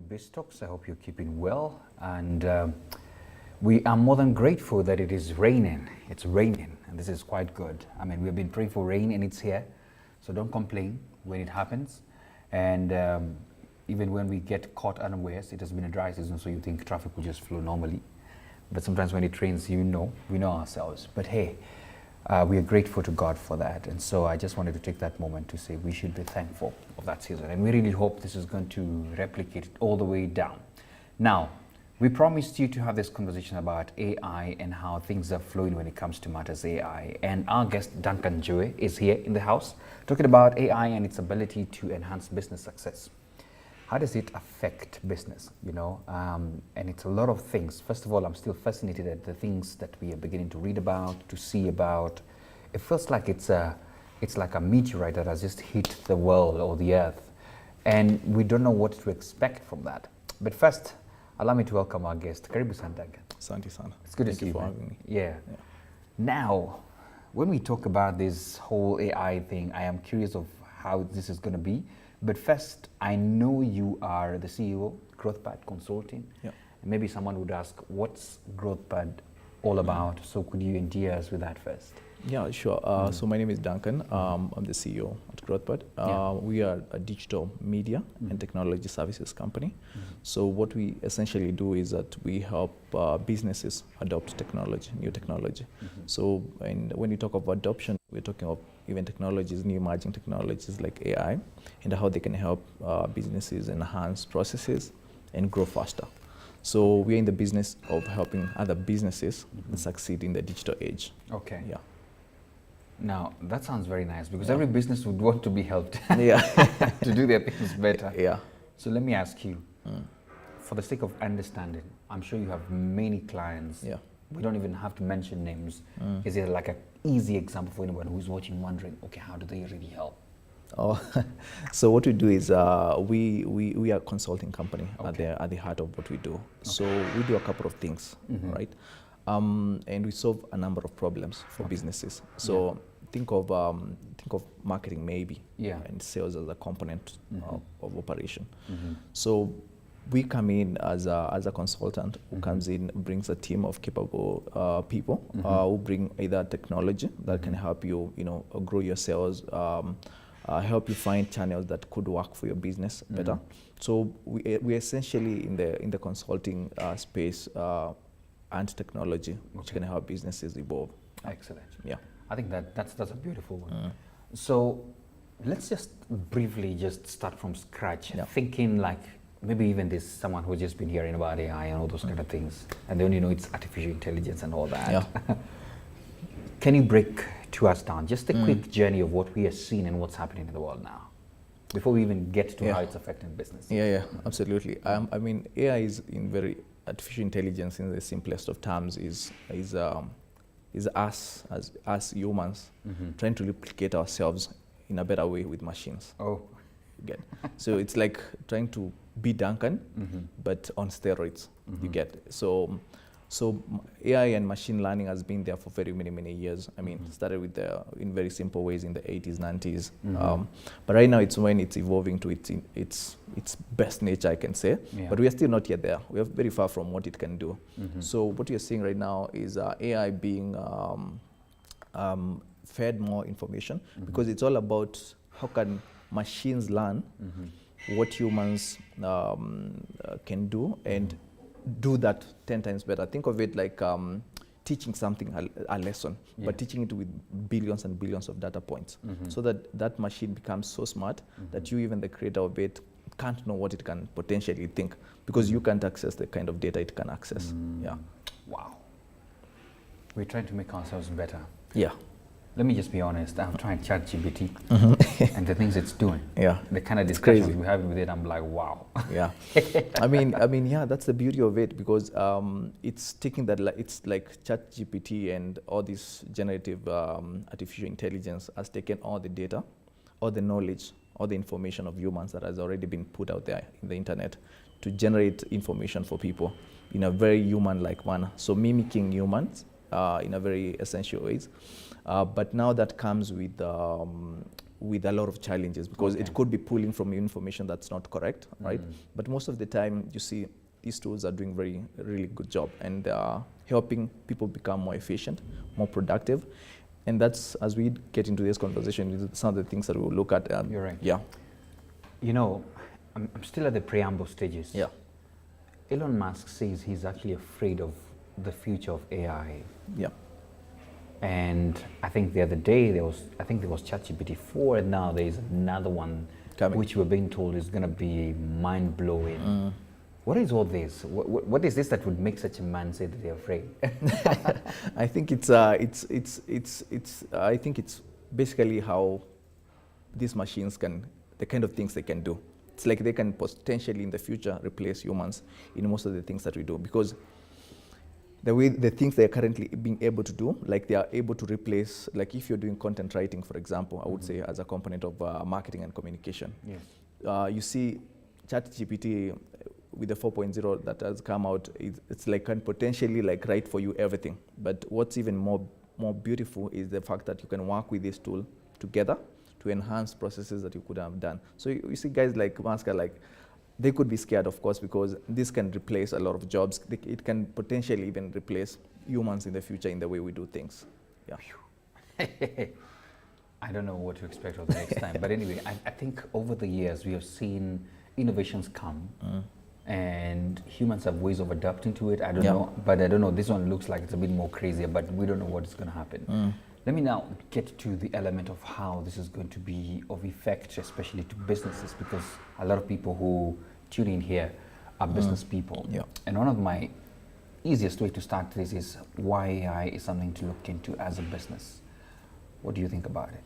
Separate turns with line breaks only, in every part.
BizTalks. I hope you're keeping well. And we are more than grateful that it is raining. It's raining, and this is quite good. I mean, we've been praying for rain, and it's here. So don't complain when it happens. And even when we get caught unawares, it has been a dry season, so you think traffic will just flow normally. But sometimes when it rains, we know ourselves. But hey, we are grateful to God for that. And so I just wanted to take that moment to say we should be thankful of that season. And we really hope this is going to replicate it all the way down. Now, we promised you to have this conversation about AI and how things are flowing when it comes to matters AI. And our guest, Duncan Joe, is here in the house talking about AI and its ability to enhance business success. How does it affect business, And it's a lot of things. First of all, I'm still fascinated at the things that we are beginning to read about, to see about. It feels like it's like a meteorite that has just hit the world or the earth. And we don't know what to expect from that. But first, allow me to welcome our guest, Karibu Sandaga.
Asante sana.
It's good to see you
for having me.
Yeah. Now, when we talk about this whole AI thing, I am curious of how this is going to be. But first, I know you are the CEO, GrowthPad Consulting.
Yeah.
And maybe someone would ask, what's GrowthPad all about? So could you endear us with that first?
Yeah, sure. So my name is Duncan. I'm the CEO at GrowthPad. We are a digital media and technology services company. So what we essentially do is that we help businesses adopt technology, new technology. So when you talk of adoption, we're talking of even technologies, new emerging technologies like AI, and how they can help businesses enhance processes and grow faster. So we're in the business of helping other businesses succeed in the digital age.
Okay.
Yeah.
Now, that sounds very nice because every business would want to be helped to do their things better.
Yeah.
So let me ask you, for the sake of understanding, I'm sure you have many clients.
Yeah.
We don't even have to mention names. Is there like an easy example for anyone who's watching wondering, okay, how do they really help?
Oh, so what we do is we are a consulting company at the heart of what we do. So we do a couple of things, right? And we solve a number of problems for businesses. So think of marketing maybe, and sales as a component of operation. So we come in as a consultant who comes in, brings a team of capable people who bring either technology that can help you, grow your sales, help you find channels that could work for your business better. So we essentially in the consulting space and technology, which can help businesses evolve.
Excellent.
Yeah.
I think that's a beautiful one. So let's just briefly start from scratch, thinking like maybe even there's someone who's just been hearing about AI and all those kind of things, and they only know it's artificial intelligence and all that.
Yeah.
Can you break to us down just a quick journey of what we are seeing and what's happening in the world now, before we even get to how it's affecting business?
Yeah, absolutely. I mean, AI is artificial intelligence in the simplest of terms is us as humans trying to replicate ourselves in a better way with machines.
Oh,
you get. So it's like trying to be Duncan, but on steroids. You get. So AI and machine learning has been there for very many years. I mean, started with in very simple ways in the 80s, 90s. But right now it's when it's evolving to its best nature, I can say. Yeah. But we are still not yet there. We are very far from what it can do. So what you're seeing right now is AI being fed more information because it's all about how can machines learn what humans can do and do that 10 times better. Think of it like teaching something a lesson, but teaching it with billions and billions of data points, so that machine becomes so smart that you, even the creator of it, can't know what it can potentially think because you can't access the kind of data it can access. Yeah.
Wow. We're trying to make ourselves better.
Yeah.
Let me just be honest. I'm trying ChatGPT and the things it's doing.
Yeah.
The kind of discussions we're having with it, I'm like, wow.
Yeah. I mean, yeah, that's the beauty of it because it's taking that, it's like ChatGPT and all this generative artificial intelligence has taken all the data, all the knowledge, all the information of humans that has already been put out there in the internet to generate information for people in a very human-like manner. So mimicking humans in a very essential ways. But now that comes with with a lot of challenges because
Okay.
it could be pulling from you information that's not correct, right? But most of the time, you see these tools are doing really good job and helping people become more efficient, more productive. And that's, as we get into this conversation, some of the things that we'll look at.
You're right.
Yeah.
You know, I'm still at the preamble stages.
Yeah.
Elon Musk says he's actually afraid of the future of AI.
Yeah.
And I think the other day there was ChatGPT 4, and now there is another one
Coming.
which we're being told is going to be mind blowing. What is all this? What is this that would make such a man say that they're afraid?
I think it's I think it's basically how these machines the kind of things they can do. It's like they can potentially in the future replace humans in most of the things that we do, because the things they're currently being able to do, like they are able to replace, like if you're doing content writing, for example, I would say as a component of marketing and communication.
Yes.
You see ChatGPT with the 4.0 that has come out, it's like can potentially like write for you everything. But what's even more beautiful is the fact that you can work with this tool together to enhance processes that you could have done. So you see guys like Musk are like, they could be scared, of course, because this can replace a lot of jobs. It can potentially even replace humans in the future in the way we do things. Yeah.
I don't know what to expect for the next time. But anyway, I think over the years we have seen innovations come and humans have ways of adapting to it. I don't know, but I don't know. This one looks like it's a bit more crazier, but we don't know what is going to happen. Let me now get to the element of how this is going to be of effect, especially to businesses, because a lot of people who tune in here are business people.
Yeah.
And one of my easiest way to start this is why AI is something to look into as a business. What do you think about it?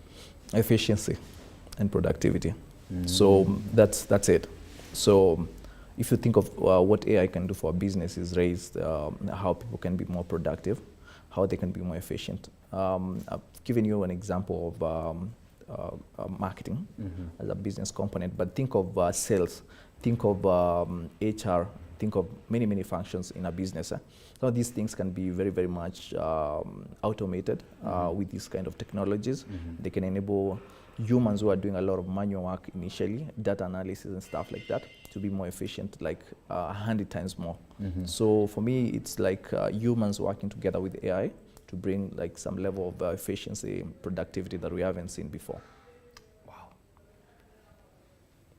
Efficiency and productivity. So that's it. So if you think of what AI can do for a business is raise how people can be more productive, how they can be more efficient. I've given you an example of marketing as a business component, but think of sales, think of HR, think of many functions in a business. So these things can be very much automated with these kind of technologies. They can enable humans who are doing a lot of manual work initially, data analysis and stuff like that, to be more efficient, like 100 times more. So for me, it's like humans working together with AI to bring like some level of efficiency, productivity that we haven't seen before.
Wow.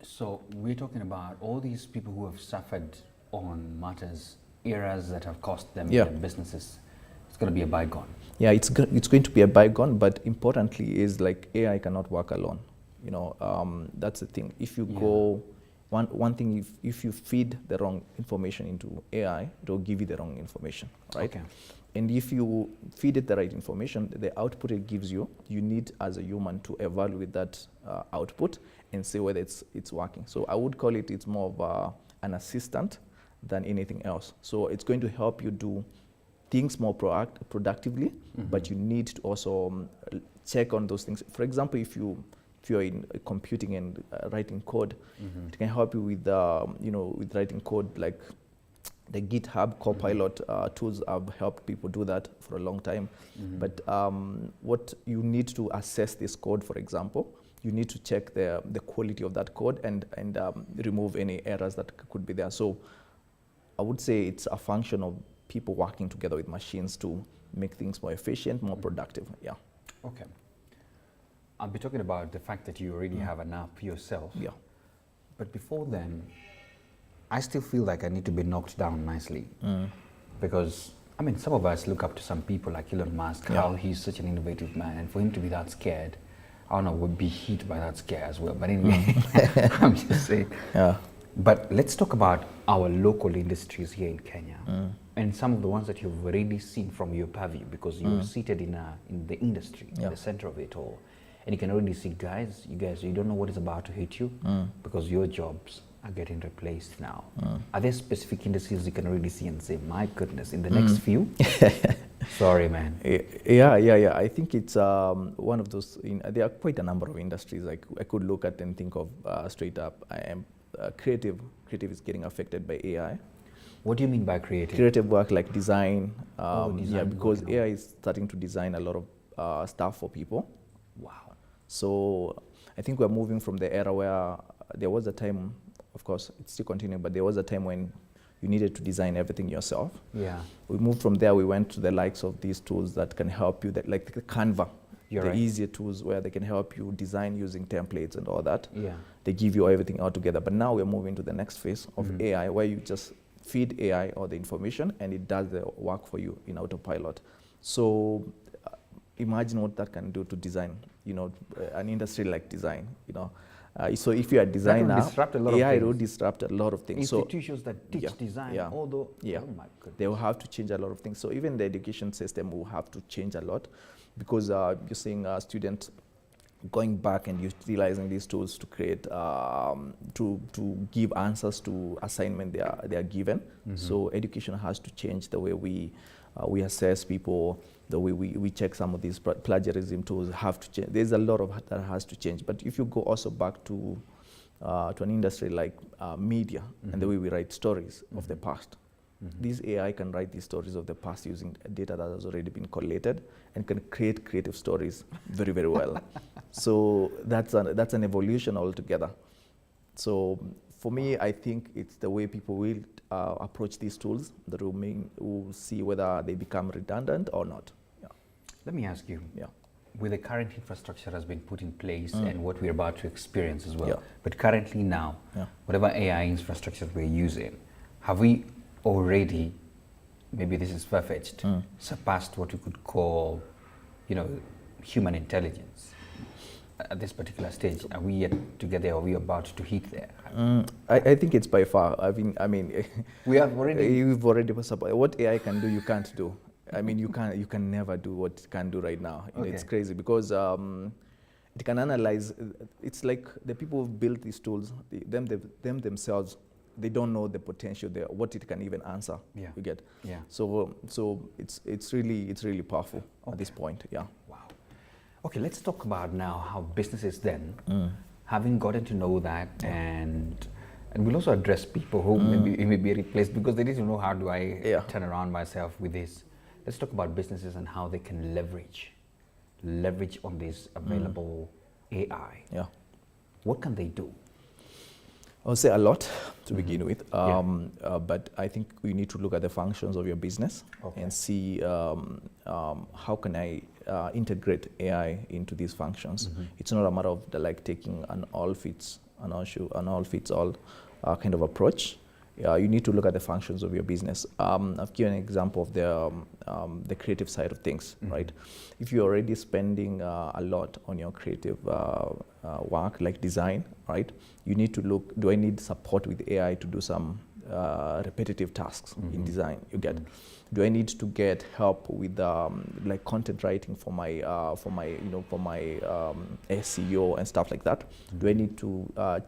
So we're talking about all these people who have suffered on matters, eras that have cost them their businesses. It's going to be a bygone.
Yeah, it's going to be a bygone, but importantly is like AI cannot work alone. You know, that's the thing. If you go, one thing, if you feed the wrong information into AI, it will give you the wrong information, right?
Okay.
And if you feed it the right information, the output it gives you, you need as a human to evaluate that output and see whether it's working. So I would call it's more of an assistant than anything else. So it's going to help you do things more productively, but you need to also check on those things. For example, if you're in computing and writing code, it can help you with with writing code, like the GitHub Copilot tools have helped people do that for a long time. But what you need to assess this code, for example, you need to check the quality of that code and remove any errors that could be there. So I would say it's a function of people working together with machines to make things more efficient, more productive. Yeah.
Okay. I'll be talking about the fact that you already have an app yourself.
Yeah.
But before then, I still feel like I need to be knocked down nicely. Because, I mean, some of us look up to some people like Elon Musk, how he's such an innovative man. And for him to be that scared, I don't know, would be hit by that scare as well. But anyway, I'm just saying.
Yeah.
But let's talk about our local industries here in Kenya. And some of the ones that you've already seen from your purview, because you're seated in the industry, in the center of it all. And you can already see, you don't know what is about to hit you because your jobs are getting replaced now. Are there specific industries you can already see and say, my goodness, in the next few? Sorry, man.
Yeah. I think it's one of those, there are quite a number of industries like I could look at and think of straight up. Creative is getting affected by AI.
What do you mean by creative?
Creative work like design.
Design.
Yeah, because AI is starting to design a lot of stuff for people.
Wow.
So I think we're moving from the era where there was a time, of course, it's still continuing, but there was a time when you needed to design everything yourself.
Yeah.
We moved from there, we went to the likes of these tools that can help you, that, like the Canva,
You're
the
right.
easier tools where they can help you design using templates and all that.
Yeah.
They give you everything all together. But now we're moving to the next phase of
Mhm.
AI, where you just feed AI all the information and it does the work for you in autopilot. So imagine what that can do to design, an industry like design, So if you're a designer,
disrupt a lot of
AI will
things.
disrupt a lot of things.
Institutions that teach
Yeah,
design,
yeah,
although,
yeah.
oh my goodness.
They will have to change a lot of things. So even the education system will have to change a lot, because you're seeing students going back and utilizing these tools to create, to give answers to assignment they are given.
Mm-hmm.
So education has to change the way we assess people, the way we check some of these plagiarism tools have to change. There's a lot of that has to change. But if you go also back to an industry like media,
Mm-hmm.
and the way we write stories of the
Mhm.
past,
Mhm.
this AI can write these stories of the past using data that has already been collated and can create creative stories very, very well. So that's an evolution altogether. So for me, I think it's the way people will approach these tools that will see whether they become redundant or not. Yeah.
Let me ask you,
Yeah.
with the current infrastructure has been put in place
Mm.
and what we're about to experience as well,
Yeah.
but currently now,
Yeah.
whatever AI infrastructure we're using, have we already, maybe this is far-fetched,
Mm.
surpassed what we could call, human intelligence at this particular stage? Are we yet to get there, or are we about to hit there?
I think it's by far. I mean,
We have already.
you've already what AI can do, you can't do. I mean, you can never do what it can do right now. It's
Okay.
crazy because it can analyze. It's like the people who built these tools, them themselves, they don't know the potential there, what it can even answer.
Yeah.
You get.
Yeah.
So it's really powerful at this point. Yeah.
Wow. Okay, let's talk about now how businesses then, having gotten to know that, and we'll also address people who may be replaced because they need to know, how do I
Yeah.
turn around myself with this. Let's talk about businesses and how they can leverage on this available AI.
Yeah.
What can they do?
I would say a lot to begin with, but I think we need to look at the functions of your business and see how can I integrate AI into these functions. It's not a matter of taking an all fits all kind of approach. You need to look at the functions of your business. I've given an example of the creative side of things, right? If you're already spending a lot on your creative work, like design, right? You need to look, do I need support with AI to do some repetitive tasks in design? You get. Do I need to get help with like content writing for my SEO and stuff like that? Do I need to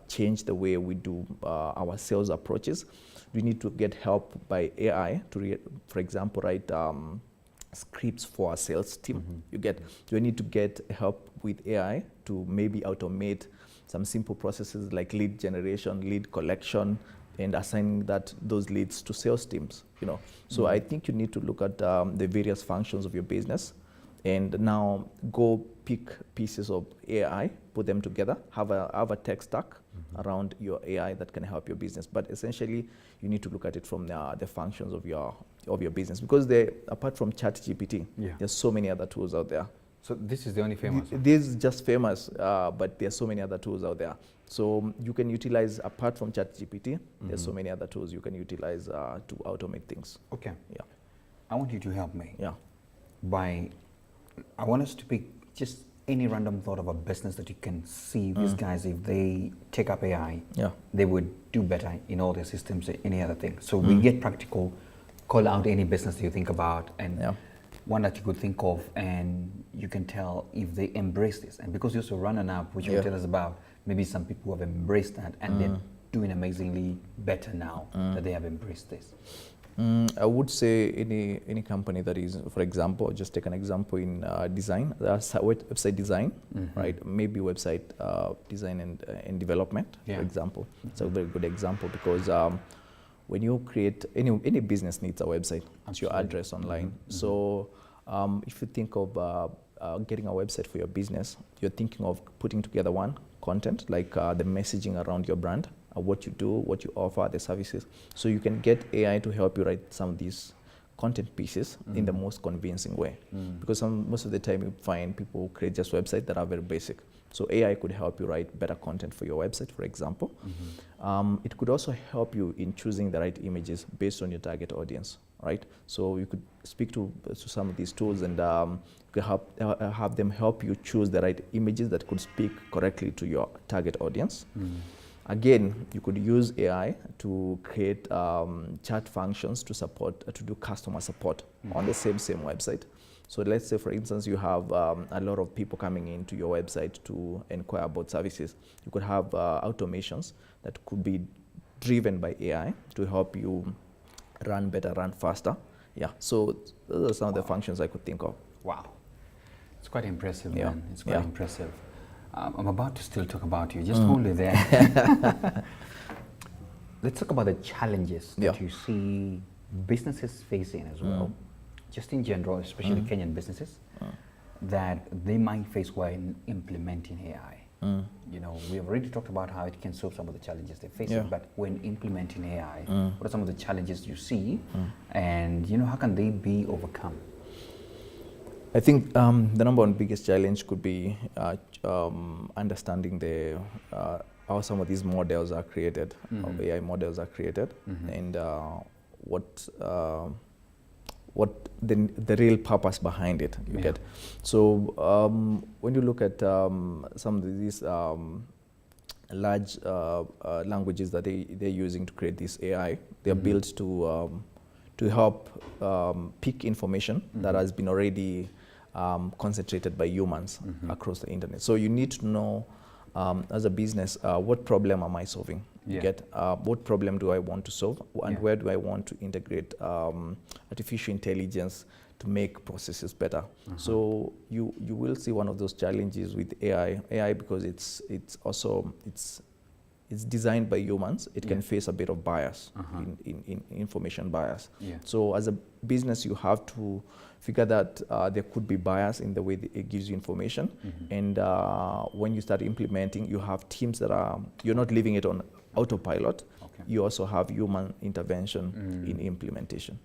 change the way we do our sales approaches? Do we need to get help by AI to, for example, write scripts for our sales team? You get. Do I need to get help with AI to maybe automate some simple processes like lead generation, lead collection, and assigning those leads to sales teams? So I think you need to look at the various functions of your business, and now go pick pieces of AI, put them together, have a tech stack around your AI that can help your business. But essentially, you need to look at it from the functions of your business, because apart from ChatGPT, there's so many other tools out there.
So this is the only famous one?
This is just famous, but there's so many other tools out there. So you can utilize, apart from ChatGPT, there's so many other tools you can utilize to automate things.
Okay.
Yeah.
I want you to help me.
Yeah.
I want us to pick just any random thought of a business that you can see these guys, if they take up AI, they would do better in all their systems, any other thing. So we get practical, call out any business that you think about, and one that you could think of, and you can tell if they embrace this. And because you also run an app, which you will tell us about, maybe some people have embraced that and they're doing amazingly better now that they have embraced this.
I would say any company that is, for example, just take an example in design, website design, right? Maybe website design and development, for example. It's a very good example, because when you create, any business needs a website. It's your address online. So if you think of getting a website for your business, you're thinking of putting together one, content, like the messaging around your brand, what you do, what you offer, the services. So you can get AI to help you write some of these content pieces in the most convincing way. Because most of the time you find people create just websites that are very basic. So AI could help you write better content for your website, for example. It could also help you in choosing the right images based on your target audience, right? So you could speak to some of these tools and you could have them help you choose the right images that could speak correctly to your target audience. Again, you could use AI to create chat functions to do customer support on the same website. So let's say, for instance, you have a lot of people coming into your website to inquire about services. You could have automations that could be driven by AI to help you run better, run faster. Yeah, so those are some of the functions I could think of.
Wow. It's quite impressive,
Yeah.
man. It's quite
Yeah.
impressive. I'm about to still talk about you. Just hold it there. Let's talk about the challenges that
Yeah.
you see businesses facing as well, just in general, especially Kenyan businesses, that they might face when implementing AI. You know, we have already talked about how it can solve some of the challenges they're facing,
Yeah.
but when implementing AI, what are some of the challenges you see, and you know, how can they be overcome?
I think the number one biggest challenge could be understanding how some of these models are created, how AI models are created, and what the real purpose behind it. You get. So when you look at some of these large languages that they're using to create this AI, they're built to help pick information that has been already concentrated by humans across the internet. So you need to know, as a business, what problem am I solving? You get what problem do I want to solve, and where do I want to integrate artificial intelligence to make processes better? So you will see one of those challenges with AI because it's designed by humans. It can face a bit of bias, in information bias. So as a business, you have to figure that there could be bias in the way that it gives you information. And when you start implementing, you have teams that you're not leaving it on autopilot. You also have human intervention in implementation.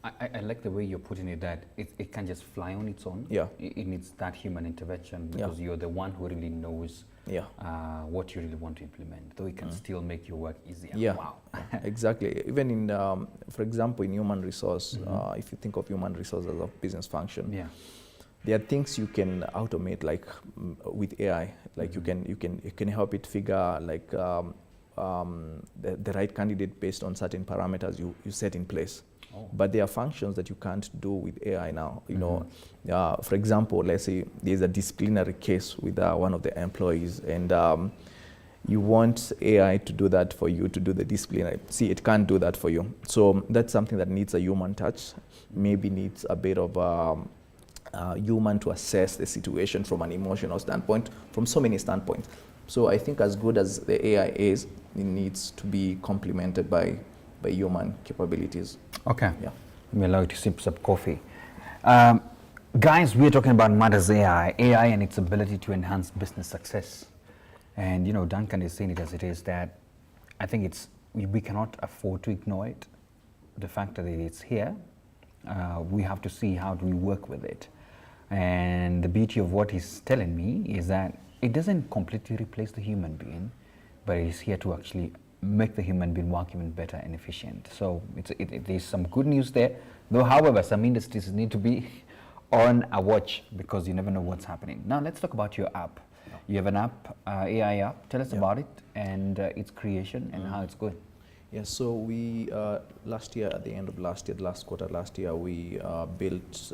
I like the way you're putting it, that it can just fly on its own. It needs that human intervention because you're the one who really knows what you really want to implement, though it can still make your work easier. Wow.
Exactly. Even in, for example, in human resource, if you think of human resource as a business function, there are things you can automate, like with AI. Like you can help it figure like the right candidate based on certain parameters you set in place. But there are functions that you can't do with AI now. You know, for example, let's say there's a disciplinary case with one of the employees, and you want AI to do that for you, to do the disciplinary. See, it can't do that for you. So that's something that needs a human touch. Maybe needs a bit of human to assess the situation from an emotional standpoint, from so many standpoints. So I think as good as the AI is, it needs to be complemented by human capabilities.
Okay. Let me allow you to sip some coffee. Guys, we're talking about Matters AI and its ability to enhance business success. And you know, Duncan is saying it as it is, that I think we cannot afford to ignore it. The fact that it's here, we have to see how do we work with it. And the beauty of what he's telling me is that it doesn't completely replace the human being, but it is here to actually make the human being work even better and efficient. So there's some good news there. Though, however, some industries need to be on a watch because you never know what's happening. Now, let's talk about your app. You have an app, AI app. Tell us about it and its creation and how it's going.
Yeah, so we, last year, at the end of last year, last quarter last year, we built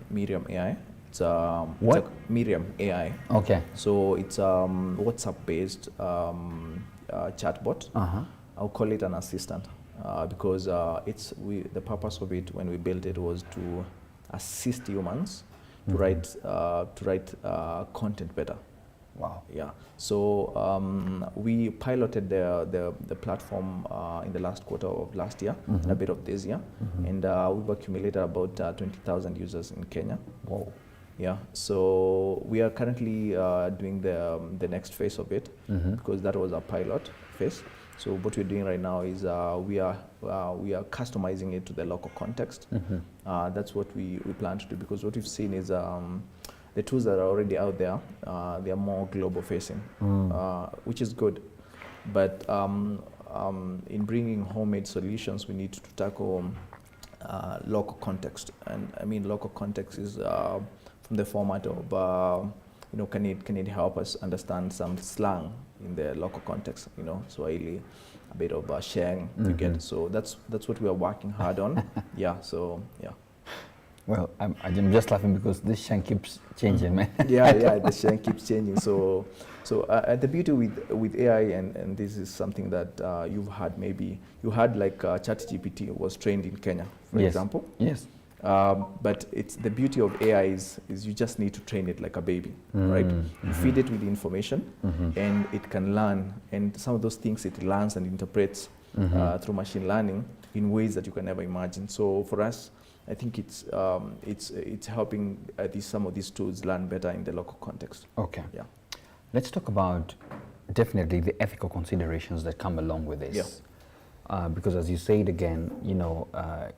Miriam AI. It's
what?
Miriam AI.
Okay.
So it's WhatsApp-based chatbot. I'll call it an assistant because the purpose of it when we built it was to assist humans to write content better.
Wow.
Yeah. So we piloted the platform in the last quarter of last year, and a bit of this year, and we've accumulated about 20,000 users in Kenya.
Whoa.
Yeah, so we are currently doing the next phase of it because that was our pilot phase. So what we're doing right now is we are customizing it to the local context. That's what we plan to do, because what we've seen is the tools that are already out there, they are more global facing, which is good. But in bringing homemade solutions, we need to tackle local context. And I mean, local context is from the format of, you know, can it help us understand some slang in the local context, you know, Swahili, a bit of sheng, you get. So that's what we are working hard on. Yeah, so yeah.
Well, I'm just laughing because this sheng keeps changing, man.
Yeah, the sheng keeps changing. So the beauty with AI, and this is something that you've had, maybe you had, like ChatGPT was trained in Kenya, for example.
Yes.
But it's the beauty of AI is you just need to train it like a baby, right? You feed it with information, and it can learn, and some of those things it learns and interprets through machine learning in ways that you can never imagine. So for us, I think it's helping some of these tools learn better in the local context.
Okay.
Yeah.
Let's talk about definitely the ethical considerations that come along with this.
Yeah.
Because as you said again, you know,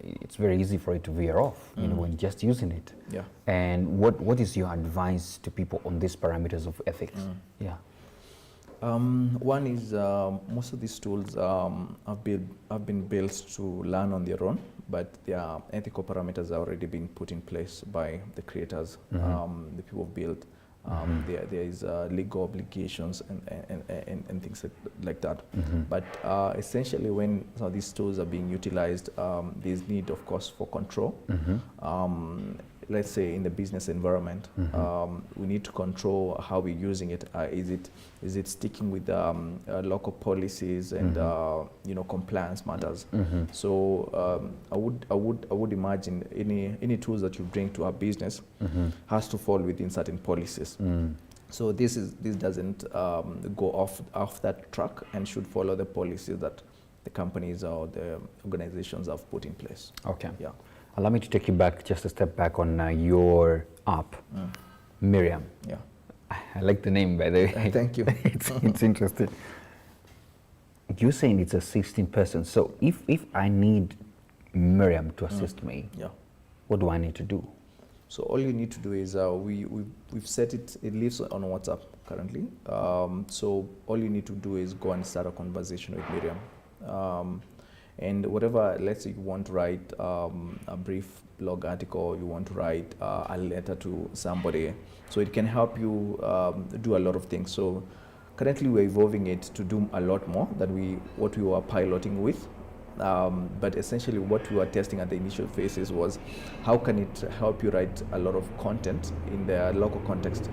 it's very easy for it to veer off, you know, when you're just using it.
Yeah.
And what is your advice to people on these parameters of ethics? Yeah.
One is most of these tools have been built to learn on their own, but their ethical parameters are already being put in place by the creators, the people who build. There is legal obligations and things like that. But essentially, when some of these tools are being utilized, there's need, of course, for control. Let's say in the business environment, we need to control how we're using it. Is it sticking with local policies and you know, compliance matters? So I would imagine any tools that you bring to our business has to fall within certain policies. So this doesn't go off that track and should follow the policies that the companies or the organizations have put in place.
Okay.
Yeah.
Allow me to take you back, just a step back on your app, Miriam.
Yeah.
I like the name, by the way.
Thank you.
it's interesting. You're saying it's a 16-person. So if I need Miriam to assist me,
Yeah.
what do I need to do?
So all you need to do is we've set it. It lives on WhatsApp currently. So all you need to do is go and start a conversation with Miriam. And whatever, let's say you want to write a brief blog article, you want to write a letter to somebody, so it can help you do a lot of things. So currently we're evolving it to do a lot more than what we were piloting with. But essentially what we were testing at the initial phases was how can it help you write a lot of content in the local context.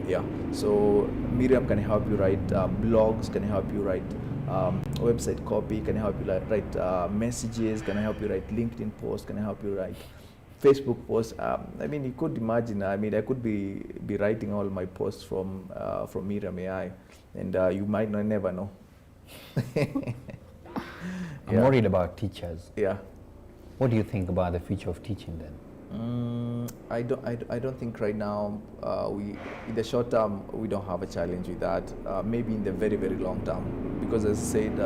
Yeah, so Miriam can help you write blogs, can help you write website copy, can help you write messages, can help you write LinkedIn posts, can help you write Facebook posts. I mean, you could imagine, I mean, I could be writing all my posts from Miriam AI, and you might never know.
I'm worried about teachers.
Yeah.
What do you think about the future of teaching then?
I don't think right now in the short term we don't have a challenge with that. Maybe in the very, very long term, because as I said,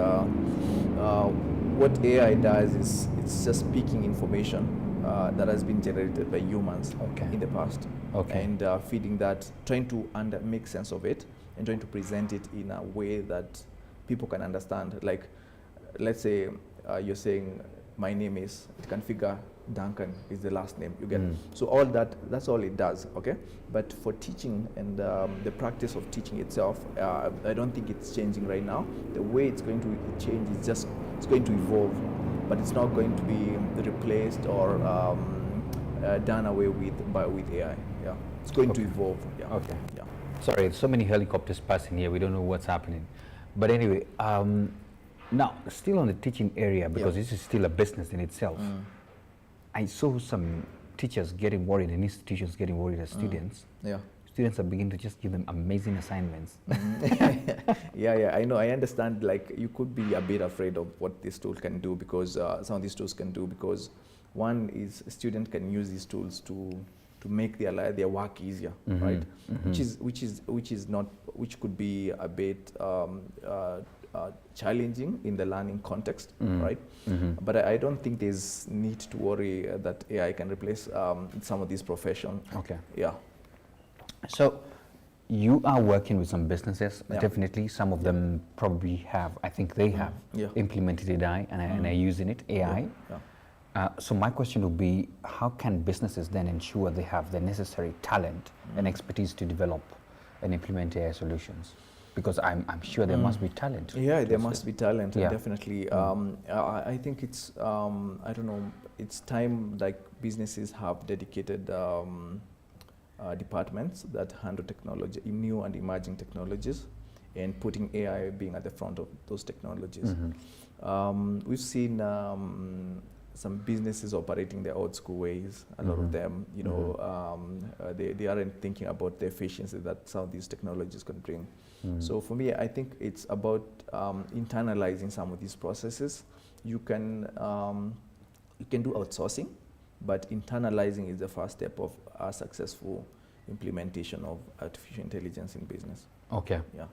what AI does is it's just picking information that has been generated by humans in the past, and feeding that, trying to make sense of it, and trying to present it in a way that people can understand. Like, let's say you're saying my name is, it can figure Duncan is the last name, you get. So all that's all it does, okay? But for teaching and the practice of teaching itself, I don't think it's changing right now. The way it's going to change is just, it's going to evolve, but it's not going to be replaced or done away with AI. Yeah, it's going to evolve. Yeah.
Okay.
Yeah.
Sorry, there's so many helicopters passing here. We don't know what's happening. But anyway, now still on the teaching area, because this is still a business in itself. I saw some teachers getting worried and institutions getting worried as students.
Yeah.
Students are beginning to just give them amazing assignments.
Yeah, I know. I understand. Like, you could be a bit afraid of what this tool can do, because some of these tools can do, because one is a student can use these tools to make their work easier, right? Which could be a bit challenging in the learning context, right? But I don't think there's need to worry that AI can replace some of these professions.
Okay.
Yeah.
So you are working with some businesses,
Yeah.
definitely. Some of them probably have, I think they have
Yeah.
implemented AI and are using it, AI.
Yeah.
So my question would be, how can businesses then ensure they have the necessary talent and expertise to develop and implement AI solutions? Because I'm sure there must be talent.
Yeah, there must be talent,
Yeah.
definitely. I think it's, I don't know, it's time like businesses have dedicated departments that handle technology, new and emerging technologies, and putting AI being at the front of those technologies. We've seen some businesses operating their old school ways. A lot of them, you know, they aren't thinking about the efficiency that some of these technologies can bring. So for me, I think it's about internalizing some of these processes. You can do outsourcing, but internalizing is the first step of a successful implementation of artificial intelligence in business.
Okay.
Yeah.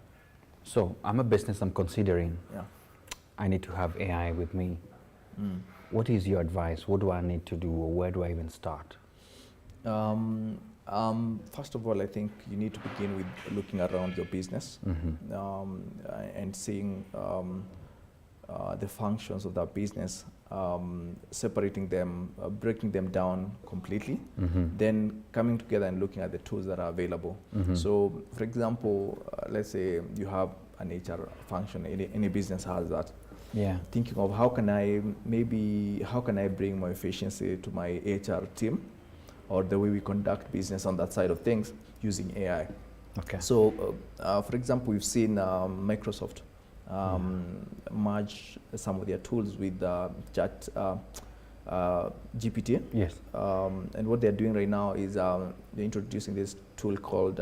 So I'm a business, I'm considering
Yeah.
I need to have AI with me. What is your advice? What do I need to do, or where do I even start?
First of all, I think you need to begin with looking around your business and seeing the functions of that business, separating them, breaking them down completely, then coming together and looking at the tools that are available. So, for example, let's say you have an HR function, any business has that.
Yeah.
Thinking of how can I bring more efficiency to my HR team, or the way we conduct business on that side of things using AI.
Okay.
So, for example, we've seen Microsoft merge some of their tools with Chat GPT.
Yes.
And what they're doing right now is they're introducing this tool called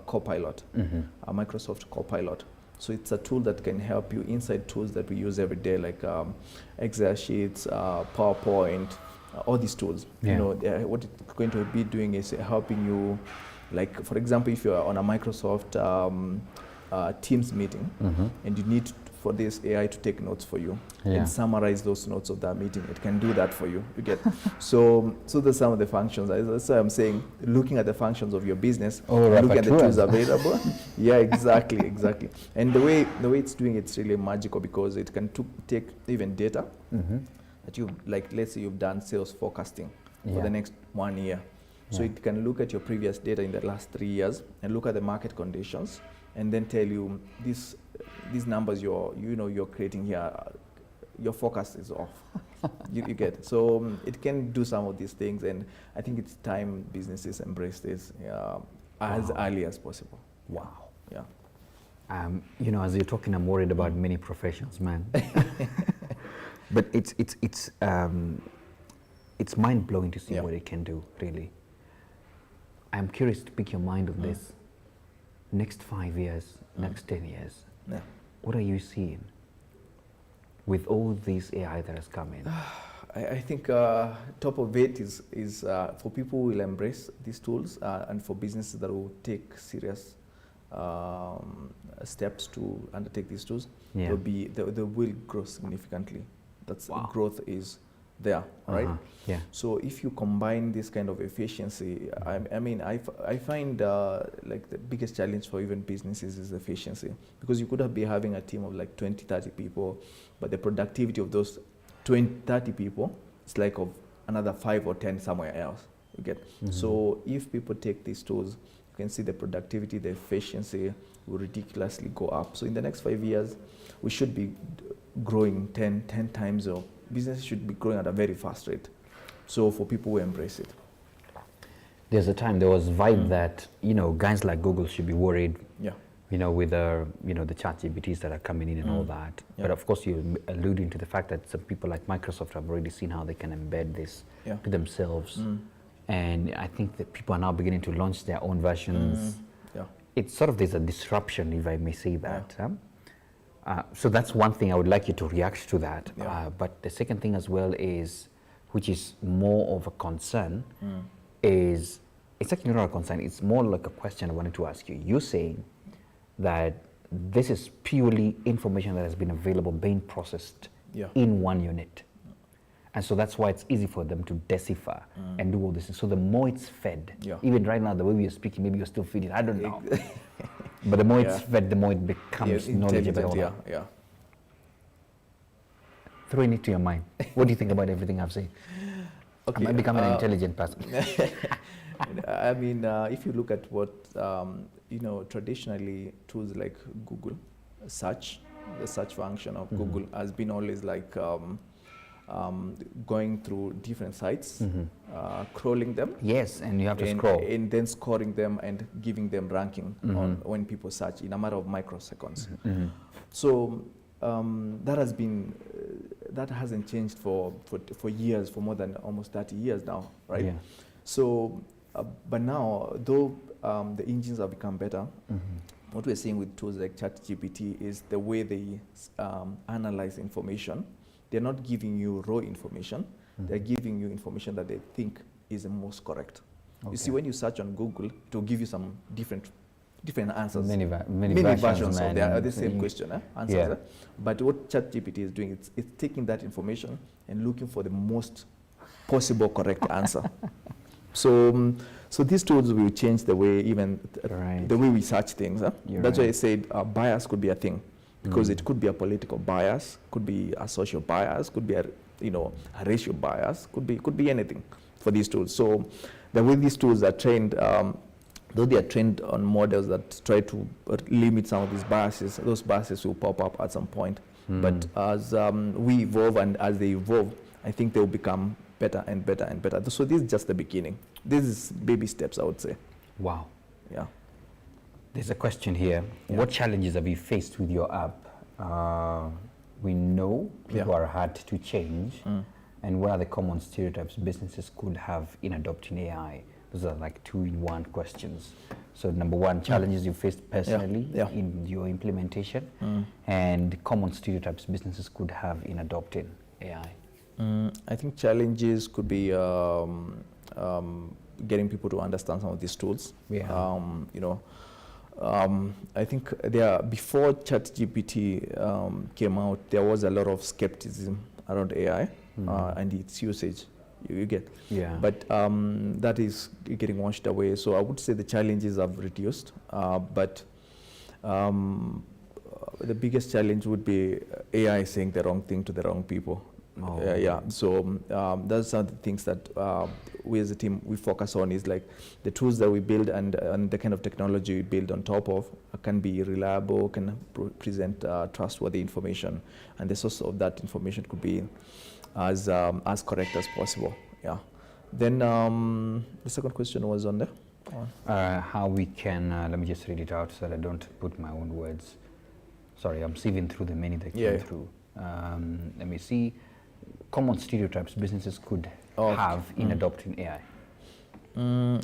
Copilot, Microsoft Copilot. So it's a tool that can help you inside tools that we use every day, like Excel sheets, PowerPoint, all these tools.
Yeah.
You know, what it's going to be doing is helping you, like, for example, if you're on a Microsoft Teams meeting and you need for this AI to take notes for you and summarize those notes of that meeting, it can do that for you. You get so there's some of the functions. That's why I'm saying looking at the functions of your business, looking at the tools available. Yeah, exactly. And the way it's doing it's really magical, because it can take even data that you, like, let's say you've done sales forecasting for the next 1 year. So it can look at your previous data in the last 3 years and look at the market conditions and then tell you these numbers you're creating here, your forecast is off. you get. So it can do some of these things, and I think it's time businesses embrace this as early as possible.
Wow.
Yeah.
You know, as you're talking, I'm worried about many professions, man. But it's mind blowing to see what it can do. Really, I'm curious to pick your mind on this. Next 5 years, next 10 years, what are you seeing with all these AI that has come in?
I think top of it is for people who will embrace these tools, and for businesses that will take serious steps to undertake these tools, they will grow significantly. That's growth is there, right?
Yeah.
So if you combine this kind of efficiency, I find like the biggest challenge for even businesses is efficiency, because you could be having a team of like 20, 30 people, but the productivity of those 20, 30 people is like of another 5 or 10 somewhere else. You get. So if people take these tools, you can see the productivity, the efficiency will ridiculously go up. So in the next 5 years, we should be growing 10 times, or business should be growing at a very fast rate. So for people who embrace it.
There's a time there was vibe that, you know, guys like Google should be worried, you know, with the chat GPTs that are coming in and all that. But of course you're alluding to the fact that some people like Microsoft have already seen how they can embed this to themselves. And I think that people are now beginning to launch their own versions. It's sort of, there's a disruption, if I may say that. So that's one thing I would like you to react to that. But the second thing as well is, which is more of a concern, is it's actually not a concern. It's more like a question I wanted to ask you. You're saying that this is purely information that has been available, being processed
Yeah.
in one unit. And so that's why it's easy for them to decipher and do all this. So the more it's fed,
Yeah.
even right now, the way we are speaking, maybe you're still feeding, I don't know. But the more it's
Yeah.
fed, the more it becomes knowledgeable.
Yeah, yeah.
Throwing it to your mind. What do you think about everything I've said?
Okay,
Am I becoming an intelligent person?
I mean, if you look at what, traditionally tools like Google search, the search function of Google has been always like going through different sites, crawling them.
Yes, and you have to
and,
scroll.
and then scoring them and giving them ranking on when people search in a matter of microseconds. So that has been that hasn't changed for years, for more than almost 30 years now, right?
Yeah.
So, but now, though the engines have become better, what we're seeing with tools like ChatGPT is the way they analyze information. They're not giving you raw information. They're giving you information that they think is the most correct.
Okay.
You see, when you search on Google, it will give you some different answers.
Many
versions of the same question, answers.
Yeah.
But what ChatGPT is doing, it's taking that information and looking for the most possible correct answer. So these tools will change the way the way we search things. That's why I said bias could be a thing, because it could be a political bias, could be a social bias, could be a racial bias, could be anything for these tools. So the way these tools are trained, though they are trained on models that try to limit some of these biases, those biases will pop up at some point. But as we evolve and as they evolve, I think they will become better and better and better. So this is just the beginning. This is baby steps, I would say.
Wow.
Yeah.
There's a question here.
Yeah.
What challenges have you faced with your app? We know people are hard to change. And what are the common stereotypes businesses could have in adopting AI? Those are like 2-in-1 questions. So number one, challenges you faced personally in your implementation, and common stereotypes businesses could have in adopting AI.
I think challenges could be getting people to understand some of these tools.
Yeah.
I think before ChatGPT came out, there was a lot of skepticism around AI and its usage. You get.
Yeah.
But that is getting washed away. So I would say the challenges have reduced. But the biggest challenge would be AI saying the wrong thing to the wrong people.
Oh.
Yeah. So that's some of the things that we as a team we focus on, is like the tools that we build and the kind of technology we build on top of can be reliable, can present trustworthy information, and the source of that information could be as correct as possible. Yeah. Then the second question was on there.
How we can, let me just read it out so that I don't put my own words. Sorry, I'm sieving through the many that came through. Let me see. Common stereotypes businesses could have in adopting AI.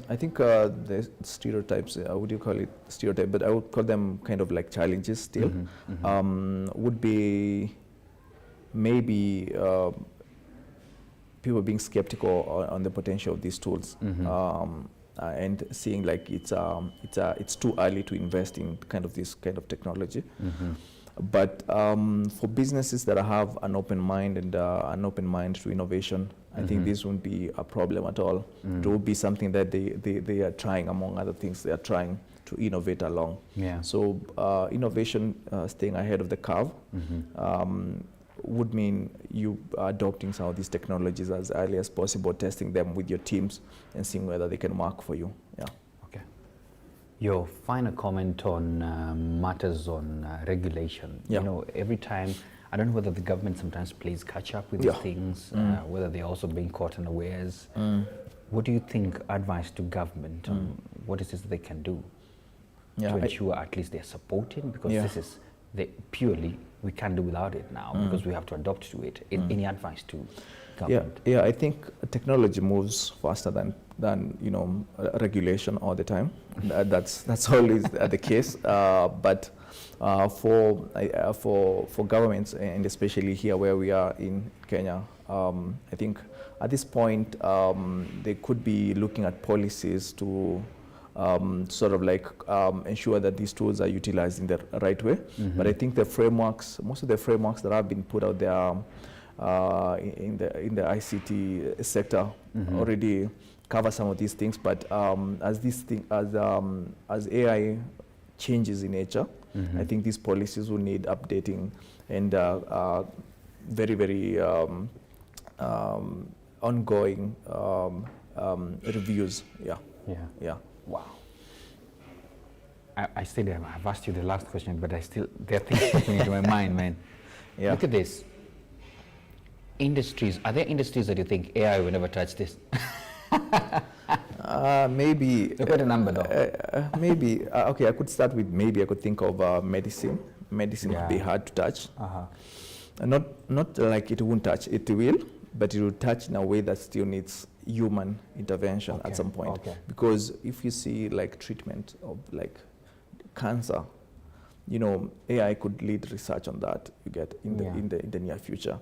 I think the stereotypes, would you call it stereotype, but I would call them kind of like challenges still, would be maybe people being skeptical on the potential of these tools, and seeing like it's too early to invest in this kind of technology. But for businesses that have an open mind and an open mind to innovation, I think this won't be a problem at all. It will be something that they are trying, among other things, they are trying to innovate along.
Yeah.
So innovation, staying ahead of the curve, would mean you adopting some of these technologies as early as possible, testing them with your teams and seeing whether they can work for you. Yeah.
Okay. Your final comment on matters on regulation.
Yeah.
Every time, I don't know whether the government sometimes plays catch up with these things, whether they're also being caught unawares. What do you think advice to government on what it is they can do to ensure at least they're supporting? Because this is purely, we can't do without it now because we have to adopt to it. Any advice to government?
Yeah, I think technology moves faster than regulation all the time. That's always the case. But for governments, and especially here where we are in Kenya, I think at this point they could be looking at policies to sort of like ensure that these tools are utilized in the right way. But I think the frameworks, most of the frameworks that have been put out there in the ICT sector already cover some of these things. But as AI changes in nature, I think these policies will need updating and very, very ongoing reviews. Yeah.
Wow. I still have, I've asked you the last question, but there are things popping into my mind, man.
Yeah.
Look at this. Industries, are there industries that you think AI will never touch this?
Maybe.
Look at the number though.
Maybe. Okay, I could start with maybe. I could think of medicine. Medicine could be hard to touch. Not like it won't touch. It will, but it will touch in a way that still needs human intervention at some point. Because if you see like treatment of like cancer, you know, AI could lead research on that. You get in the near future.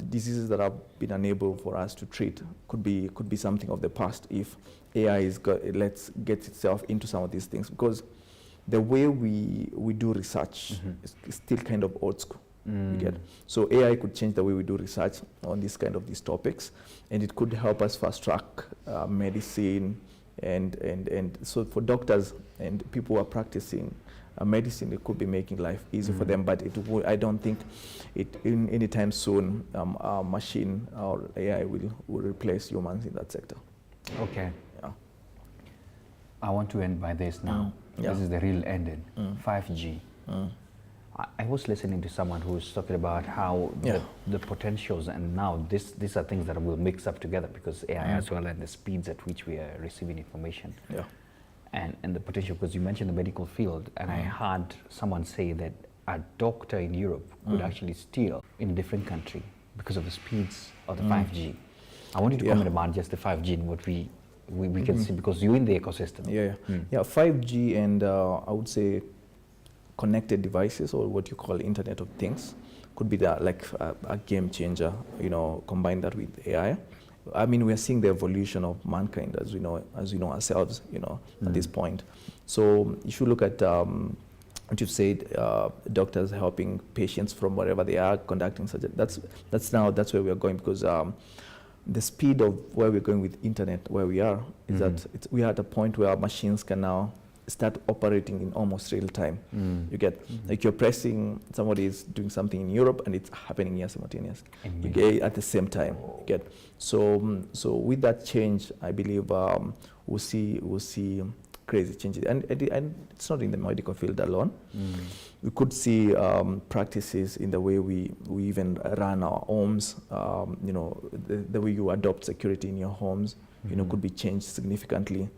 Diseases that have been unable for us to treat could be something of the past if AI gets itself into some of these things, because the way we do research is still kind of old school. You get, so AI could change the way we do research on these topics, and it could help us fast track medicine, and so for doctors and people who are practicing medicine, it could be making life easy for them. But I don't think in anytime soon a machine or AI will replace humans in that sector.
Okay. Yeah. I want to end by this now. This is the real ending. 5G. I was listening to someone who was talking about how the potentials, and now these are things that will mix up together because AI as well, and the speeds at which we are receiving information. And the potential, because you mentioned the medical field, and I heard someone say that a doctor in Europe could actually steal in a different country because of the speeds of the 5G. I want you to comment about just the 5G and what we can see, because you're in the ecosystem.
5G and I would say connected devices, or what you call Internet of Things, could be like a game changer, you know, combine that with AI. I mean, we are seeing the evolution of mankind as we know ourselves, you know, at this point. So if you look at what you've said, doctors helping patients from wherever they are conducting surgery, that's where we are going, because the speed of where we're going with internet, where we are, is that we are at a point where our machines can now start operating in almost real time. You get, like you're pressing, somebody is doing something in Europe and it's happening here simultaneously. You get at the same time. You get, so with that change, I believe we'll see crazy changes, and it's not in the medical field alone. We could see practices in the way we even run our homes. You know, the way you adopt security in your homes, you know, could be changed significantly.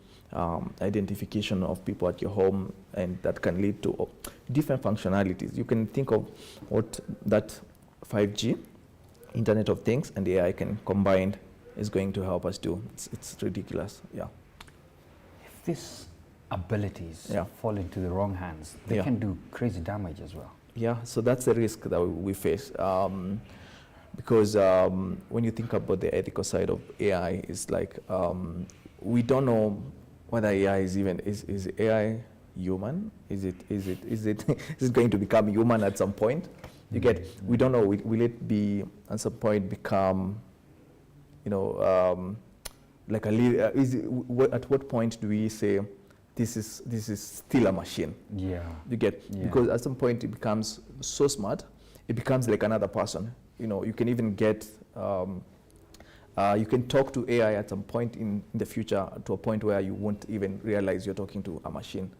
Identification of people at your home, and that can lead to different functionalities. You can think of what that 5G, Internet of Things, and AI can combine is going to help us do. It's ridiculous.
If these abilities fall into the wrong hands, they can do crazy damage as well.
So that's the risk that we face. Because when you think about the ethical side of AI, it's like we don't know whether AI is AI human? Is it going to become human at some point? You get, we don't know. Will it be at some point become, you know, like a at what point do we say this is still a machine? You get, because at some point it becomes so smart, it becomes like another person. You know, you can even get. You can talk to AI at some point in the future to a point where you won't even realize you're talking to a machine.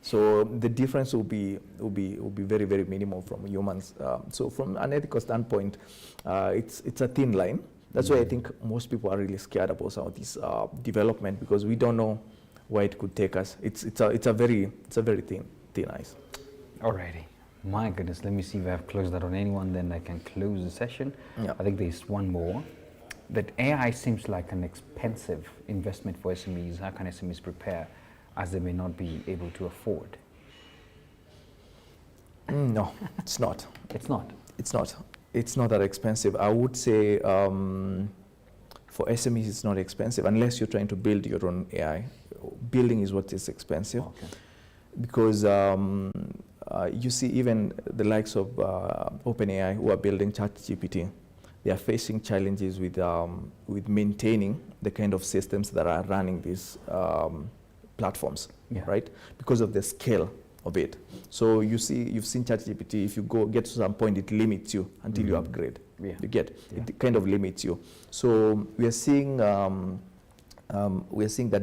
So the difference will be very, very minimal from humans. So from an ethical standpoint, it's a thin line. That's why I think most people are really scared about some of this development, because we don't know where it could take us. It's a very thin ice.
Alrighty. My goodness, let me see if I've closed that on anyone, then I can close the session. I think there's one more. That AI seems like an expensive investment for SMEs. How can SMEs prepare, as they may not be able to afford?
No, it's not.
It's not?
It's not. it's not that expensive. I would say for SMEs, it's not expensive unless you're trying to build your own AI. Building is what is expensive.
Okay.
Because you see even the likes of OpenAI who are building ChatGPT, they are facing challenges with maintaining the kind of systems that are running these platforms,
Yeah.
right? Because of the scale of it. So you've seen ChatGPT, if you get to some point, it limits you until you upgrade.
Yeah.
You get,
Yeah.
it kind of limits you. So we are seeing that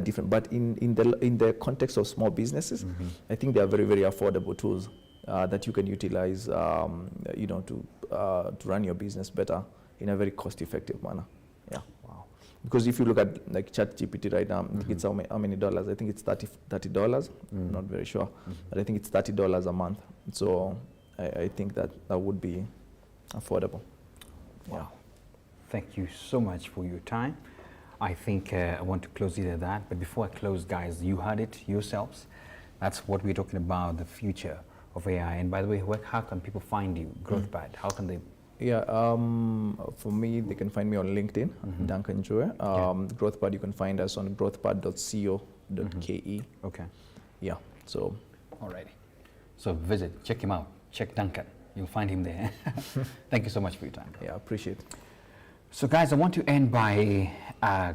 different, but in the context of small businesses, I think they are very, very affordable tools that you can utilize, to run your business better in a very cost-effective manner. Yeah.
Wow.
Because if you look at like ChatGPT right now, I think it's how many dollars? I think it's $30. I'm not very sure, but I think it's $30 a month. So I think that would be affordable.
Wow. Thank you so much for your time. I think I want to close it at that. But before I close, guys, you heard it yourselves. That's what we're talking about, the future of AI. And by the way, how can people find you, GrowthPad? How can they?
Yeah, for me, they can find me on LinkedIn, Duncan Joe. GrowthPad, you can find us on growthpad.co.ke.
Okay.
Yeah, so.
Alrighty. So visit, check him out, check Duncan. You'll find him there. Thank you so much for your time.
Yeah, appreciate it.
So guys, I want to end by a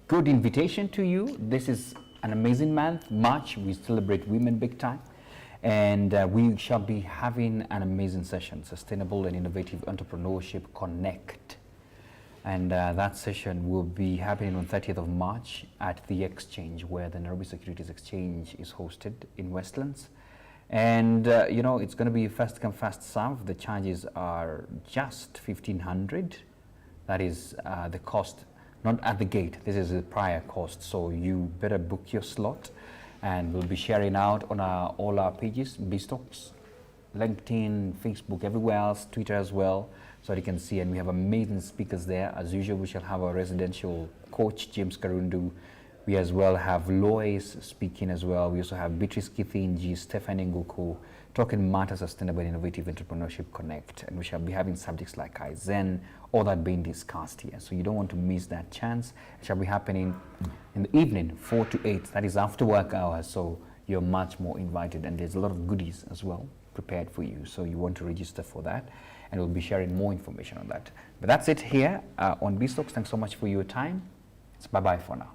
good invitation to you. This is an amazing month, March. We celebrate women big time. And we shall be having an amazing session, Sustainable and Innovative Entrepreneurship Connect. And that session will be happening on 30th of March at the Exchange, where the Nairobi Securities Exchange is hosted in Westlands. And it's going to be first come, first serve. The charges are just 1,500. That is the cost, not at the gate. This is the prior cost. So you better book your slot. And we'll be sharing out on all our pages, BStocks, LinkedIn, Facebook, everywhere else, Twitter as well, so you can see. And we have amazing speakers there. As usual, we shall have our residential coach, James Karundu. We as well have Lois speaking as well. We also have Beatrice Kithinji, Stephanie Nguku, talking matter Sustainable and Innovative Entrepreneurship Connect. And we shall be having subjects like Kaizen, all that being discussed here. So you don't want to miss that chance. It shall be happening in the evening, 4 to 8. That is after work hours. So you're much more invited. And there's a lot of goodies as well prepared for you. So you want to register for that. And we'll be sharing more information on that. But that's it here on BStocks. Thanks so much for your time. It's bye-bye for now.